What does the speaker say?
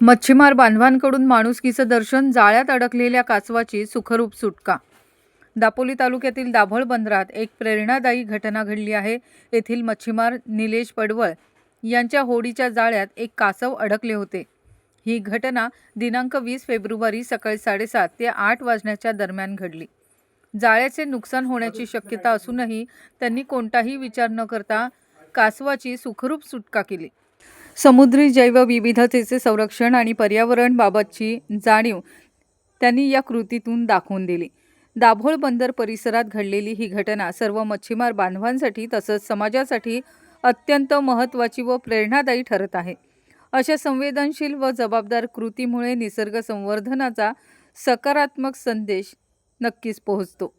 मच्छीमार बांधवांकडून माणुसकीचं दर्शन, जाळ्यात अडकलेल्या कासवाची सुखरूप सुटका. दापोली तालुक्यातील दाभोळ बंदरात एक प्रेरणादायी घटना घडली आहे. येथील मच्छीमार निलेश पडवळ यांच्या होडीच्या जाळ्यात एक कासव अडकले होते. ही घटना दिनांक 20 फेब्रुवारी सकाळी 7:30 ते 8 वाजण्याच्या दरम्यान घडली. जाळ्याचे नुकसान होण्याची शक्यता असूनही त्यांनी कोणताही विचार न करता कासवाची सुखरूप सुटका केली. समुद्री जैवविविधतेचे संरक्षण आणि पर्यावरण बाबतची जाणीव त्यांनी या कृतीतून दाखवून दिली. दाभोळ बंदर परिसरात घडलेली ही घटना सर्व मच्छीमार बांधवांसाठी तसंच समाजासाठी अत्यंत महत्त्वाची व प्रेरणादायी ठरत आहे. अशा संवेदनशील व जबाबदार कृतीमुळे निसर्ग संवर्धनाचा सकारात्मक संदेश नक्कीच पोहोचतो.